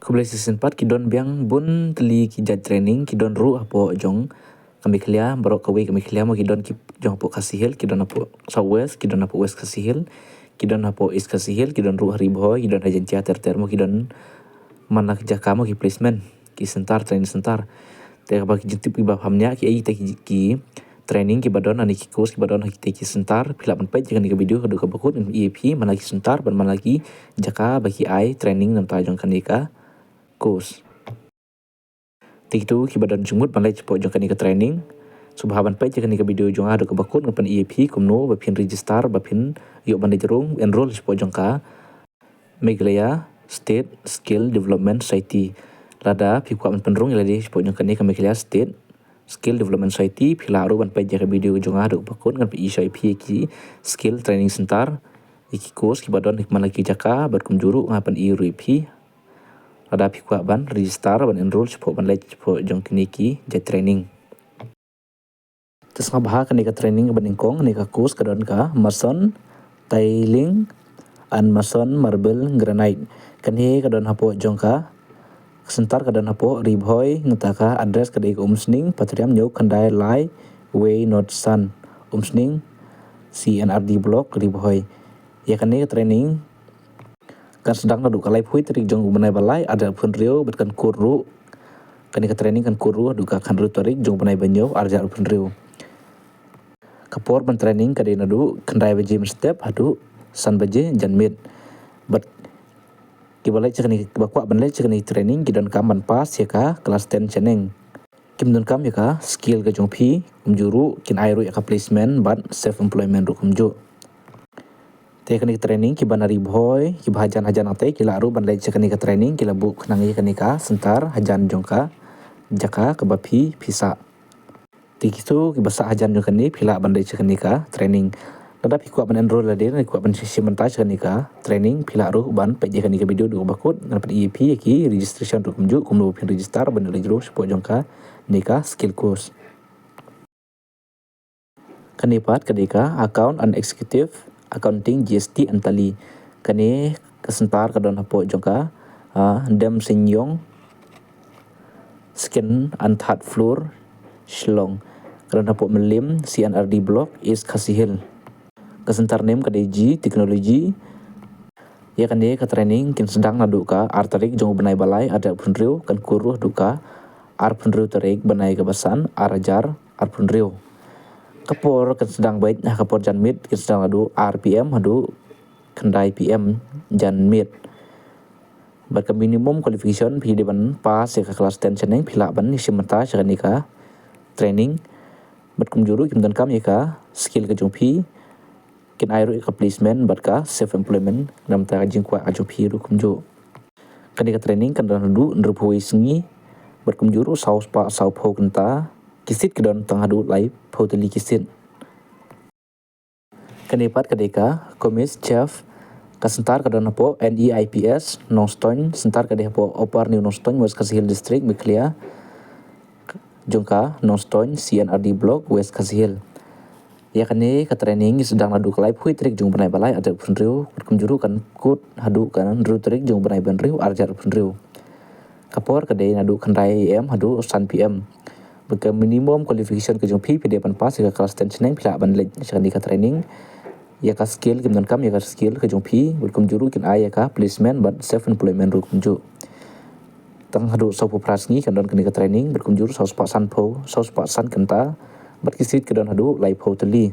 Kublai season 4 kidon biang bun teli ki jaj training kidon ru apo jong kami kelia barok kawe kami kelia mo kidon ki jong apo kasihil kidon apo southwest kidon apo west kasihil kidon apo east kasihil kidon ru hari boy kidon hajan cia ter mo kidon manak jaka mo ki placement ki sentar training sentar te bagi jentip ki bab hamnya ki ai te ki training ki badon ani ki course ki badon ki ki sentar pilap penpai jangan ki video kadu ka bakut EAP mana ki sentar ban mana ki jaka bagi ai training nam ta jong kanika course. Tikitu ki badan jumut balai cepo jong kanika training. Subhaban pai jeng kanika video jong adu ke bakut ngapan EAP kumno bapin register bapin yuk bandai jerung enroll cepo jong ka Meghalaya State Skill Development Society. Lada pikuak penrung iladi cepo jong kanika Meghalaya State Skill Development Society pila aru ban pai jeng video jong adu ke bakut ngapan EAP ki Skill Training Center. Iki course ki badon hikman lagi jaka berkumjuru ngapan EAP ada pikuak ban register ban enroll cepo ban lej cepo jong kiniki jai training. Terus ngabah kanika training ban ingkong kanika course kadon ka mason tiling and mason marble granite. Kani kadon hapo jong ka sentar kadon hapo ribhoy ngutaka address kadai umsning patriam nyok kandai lai way not sun umsning CNRD block ribhoy. Ya kani training kan sedang nadu kalai pui terik jong benai balai ada pun rio betkan kuru kani ka training kan kuru duka kan ru terik jong benai banyo arja pun rio kapor ban training kadai nadu kendai baje step hadu san baje janmit bat ki balai cekani bakwa ban lai cekani training kidon kam ban pas ya ka kelas 10 ceneng kim don kam ya ka skill ka jong pi umjuru kin airu ya ka placement ban self employment ru kumju teknik training ki banari boy ki bahajan hajan ate kila aru ban lai cekani ka training kila bu kenangi kanika sentar hajan jongka jaka ke bapi pisa tikitu ki basa hajan jongkani pila ban lai cekani ka training nada pikua ban enroll lade na kuat ban sesi mentaj kanika training pila aru ban peje kanika video du bakut ngapan EAP ki registration ru kumju kumlu pin register ban lai jero support jongka nika skill course kanipat kadika account and executive accounting GST and tali kani kesentar kadon hapo jongka dem senyong skin and third floor Shillong kadon hapo melim CNRD block is kasihil kesentar nem kadeji teknologi ya kani ka training kin sedang nadu ka arterik jong benai balai ada punriu kan kuruh duka ar punriu terik benai kebasan arajar ar punriu kapor kan sedang baik kapor janmit kan sedang adu RPM adu kendai PM janmit bat minimum qualification pi deban pas ya kelas 10 ceneng pila ban ni simenta kanika training bat kumjuru kim dan kam ya ka skill ka jongpi kin airu ka placement bat ka self employment nam ta jing kwa ajophi ru kumju kanika training kan dan du nrupoi sengi bat kumjuru saus pa sau pho kenta kisit kedon tengah du lai poteli kisit kanipat kadeka komis chef kasentar kadon hapo NEIPS Noston sentar kadeh hapo opar new Noston West Kasihil district Meghalaya jongka Noston CNRD block West Kasihil ya kani ka training sedang nadu kalai pui trik jong benai balai ada punriu kumjuru kan kut hadu kan ru trik jong benai benriu arjar punriu kapor kadai nadu kendai AM hadu san PM bagi minimum qualification ke jong pi depan pas ke kelas 10 ceneng pila ban lej sekali ka training ya ka skill kim dan kam ya ka skill ke jong pi berkum juru kin ai ya ka placement but self employment ru kumju tang hadu sopo prasni kan don ka training berkum juru saus pak san po saus pak san kenta bat kisit ke don hadu lai po teli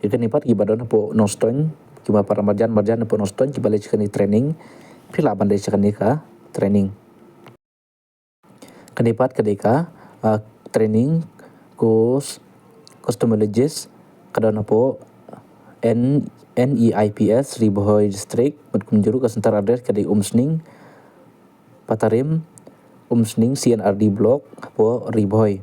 ya kan ipat ki badon po noston ki ba para marjan po noston ki balai sekali training pila ban lej sekali ka training kanipat kadeka training course cosmetologist kadon hapo NEIPS Ribhoy district berkunjuru ke sentar address kadai umsning patarim umsning CNRD block hapo Ribhoy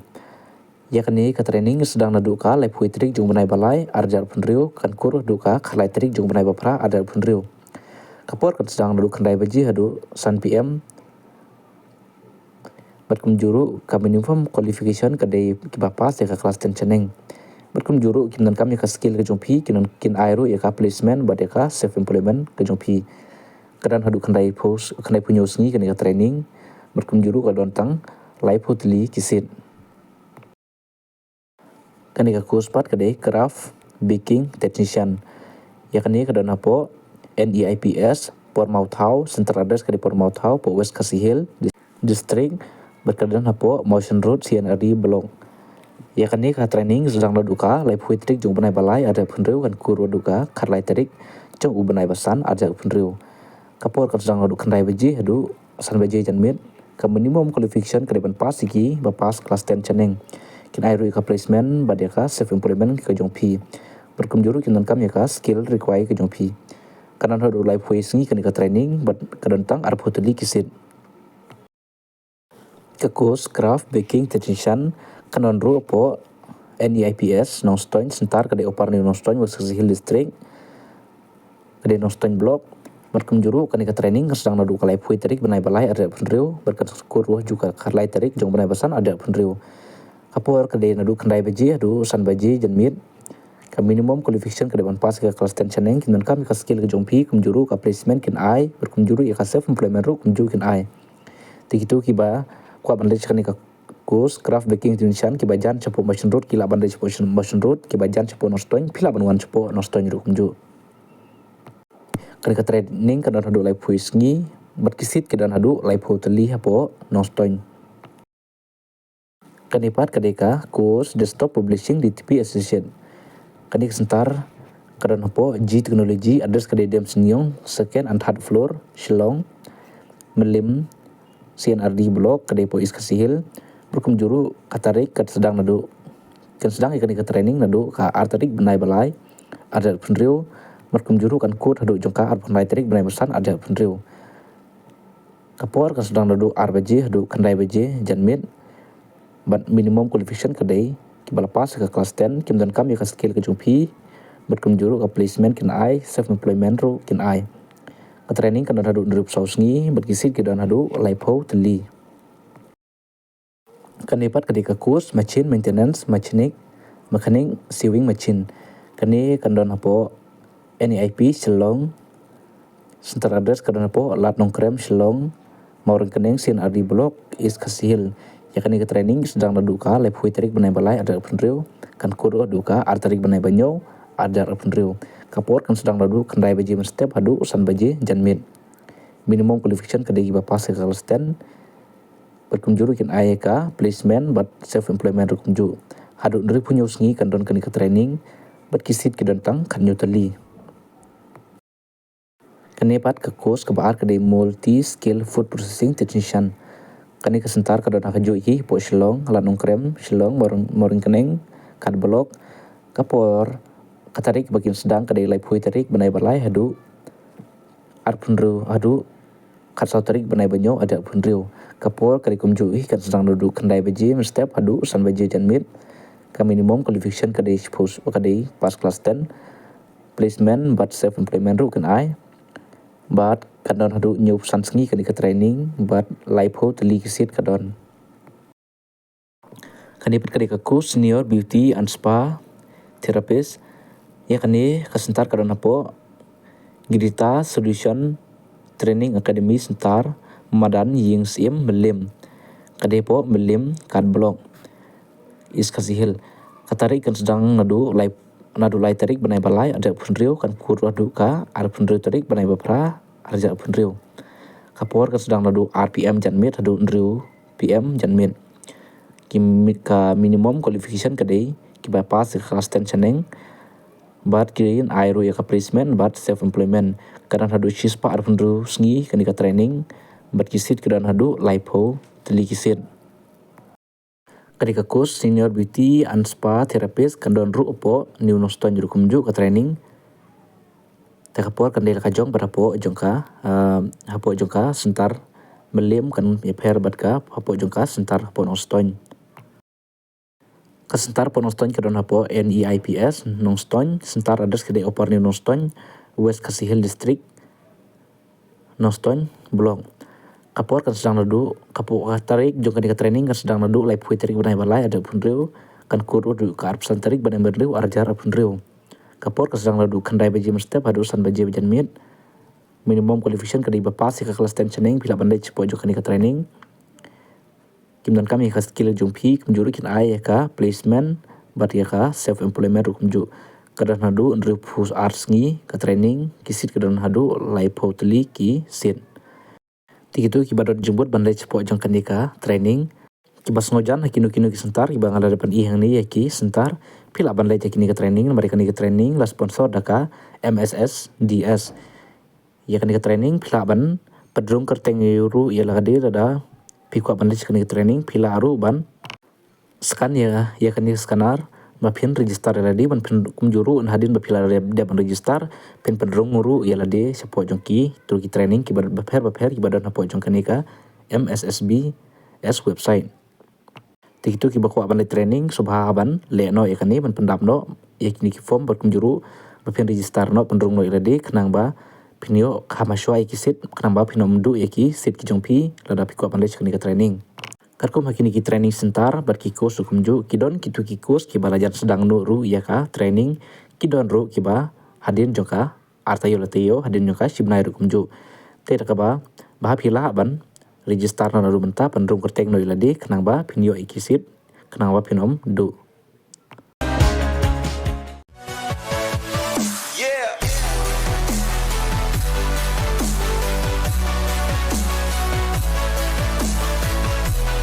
ya kani ka training sedang nadu ka lai pui trik jong benai balai arjar punriu kan kuruh duka kalai trik jong benai bapra ada punriu kapor kan sedang nadu kendai baji hadu san PM berkunjuru ka minimum qualification kadai kibapas ya ka kelas 10 ceneng berkunjuru kim dan kami ka skill ke jongpi kin airu ya ka placement bad ya ka self employment ke jongpi Kadang hadu kendai punyo sengi kani ka training berkunjuru ka dontang live hoteli kisit. Kani ka course part kadai craft baking technician. Ya kani ka don hapo NEIPS Port Mau Thau center address kadi Port Mau Thau po West Kasihil district berkedan hapo Motion Road CNRD Blok. Ya kani ka training sedang laduka live huitrik jung benai balai ada punriu kan kurwa duka karlai terik jung ubenai basan ada punriu. Kapor kan sedang ladu kendai beji hadu san beji janmit ke minimum qualification ke depan pas iki bapas kelas 10 ceneng kin airu ka placement badia ka self employment ke jong pi berkumjuru kin kam ya ka skill require ke jong pi kanan hadu live hui sengi kan ka training bat kadantang arp hoteli kisit ke course craft baking technician kanon ru po NEIPS Nongstoin sentar ke de opar ni Nongstoin Wasihil district ke de Nongstoin blok berkumjuru kani ka training sedang nadu kalai pui terik benai balai ada punriu berkat kurwa juga kalai terik jong benai basan ada punriu kapor kedai nadu kendai beji adu san beji janmit ka minimum qualification ke depan pas ke kelas 10 ceneng kin kam ka skill ke jong pi kumjuru ka placement kin ai berkumjuru ya ka self employment ru kumjuru kin ai tikitu kiba kwa bandai kani ka course craft baking technician kiba jan cepo machine road kila bandai cepo machine road kiba jan cepo nostoin pila banwan cepo nostoin ru kumju kani ka training kadang hadu live hui sengi berkisit kadang hadu live hoteli hapo nostoin kani pat kadeka course desktop publishing DTP associate kani kesentar kadang hapo G teknologi address kadai dem senyong second and third floor Shillong melim CNRD blok kadai po is Kasihil berkumjuru katarik kat sedang nadu kan sedang ikan ka training nadu ka artarik benai balai ada punriu berkumjuru kan kut hadu jongka ar benai tarik benai besan ada punriu kapor kan sedang nadu ar beji hadu kendai beji janmit but minimum qualification kadai kibala pas ke kelas 10 kim dan kam ya ka skill ke jumpi berkumjuru ka placement kin ai self employment ru kin ai ka training kan hadu nrup sausngi berkisit ke dan hadu live ho teli kan dapat ketika course machine maintenance mechanic sewing machine kani kan don hapo NEIP Shillong center address kan don hapo Lat Nongkrem Shillong Maurang Keneng CNRD blok is Kasihil ya kani ke training sedang laduka live hui tarik benai balai ada punriu kan kudu duka artarik benai banyo ada punriu kapor kan sedang ladu kendai beji step hadu usan beji janmit minimum qualification kedai bapas ke kelas 10 berkumjuru kin ayeka placement but self employment berkumju hadu ndri punyo sengi kan don kani ka training berkisit ke dantang kan nyuteli kani pat ke course ke baar kedai multi skill food processing technician kani ka sentar ka don hajo iki po Shillong Lanong Krem Shillong Moring Keneng kad blok kapor katarik bagian sedang kedai live hui tarik benai balai hadu arpunru hadu kat tarik benai banyo ada punriu kapor kari kumju kan sedang duduk kendai beji step hadu san beji janmit ka minimum qualification kadai suppose kadai pas kelas 10 placement but self employment ru kan ai but kadon hadu nyu san sengi kani ka training but live ho teli kisit kadon kani pat kadai ka course senior beauty and spa therapist ya kani kasentar kadon hapo Girita Solution Training Academy sentar Madan Ying Sim Melim kadepo Melim kad blok is Kasihil katarik kan sedang nadu live tarik benai balai ada punriu kan kurwa duka ada punriu tarik benai bapra arja punriu kapor kan sedang nadu RPM janmit hadu nriu PM janmit ka minimum qualification kadai kiba pas kelas 10 ceneng but kirin airu ya ka placement but self employment kadang hadu shispa ar punru sengi kani ka training but kisit kadang hadu live ho teli kisit kani ka course senior beauty and spa therapist kandon ru opo new noston juru kumju ka training ta kapor kan ka jong berapo jongka hapo jongka sentar melim kan per bat ka hapo jongka sentar hapo noston kasentar ponoston kadon hapo NEIPS Nongstoin sentar address kedai opar ni Nongstoin West Kasihil district Nongstoin blok kapor kan sedang nadu kapor tarik jong kan training kan sedang nadu live hui tarik benai balai ada punriu kan kuru du ka arpsan tarik benai berliu arjar punriu kapor kan sedang nadu kendai beji step hadu san beji janmit minimum qualification kadi bapas ka kelas 10 cheneng pila bandai cepo jo kani ka training kimdan kami ka skill jumpi kumjuru kin ai ka placement bat ya ka self employment kumju kadan hadu ndru phus arts ngi ka training kisit kadan hadu life hoteli ki sin tigitu ki badot jembut bandai cepo jong kani ka training ki bas ngojan hakinu ki sentar iba ngala depan i hang ni ki sentar pila bandai kini ka training mereka ni ka training la sponsor daka MSS DS ya kani ka training pila ban pedrung kerteng euro ya la hadir ada pikwa bandai kani ka training pila aru ban skan ya kani skanar bapin register ladi ban kumjuru hadin bapila dia ban register pen pedrung nguru ya ladi sepo jongki tu ki training ki baper ki badan apo jong kani ka MSSB S website tigitu ki bakwa bandai training subha ban le no ya kani ban pendap no ya kini ki form ber kumjuru bapin register no pendrung no ladi kenang ba pinyo khamaswa ikisit kenang ba pinom du ya ki sit ki jongpi lada pikwa bandai kani ka training Karkum hakini ki training sentar berkikos kumju kidon kitu kikos ki balajar sedang nu ru ya ka training kidon ru kiba hadin joka artayo latayo hadin joka shibnai ru kumju te rakaba bah pila ban register na ru benta pendrung kerteng no iladi kenang ba pinyo ikisit kenang ba pinom du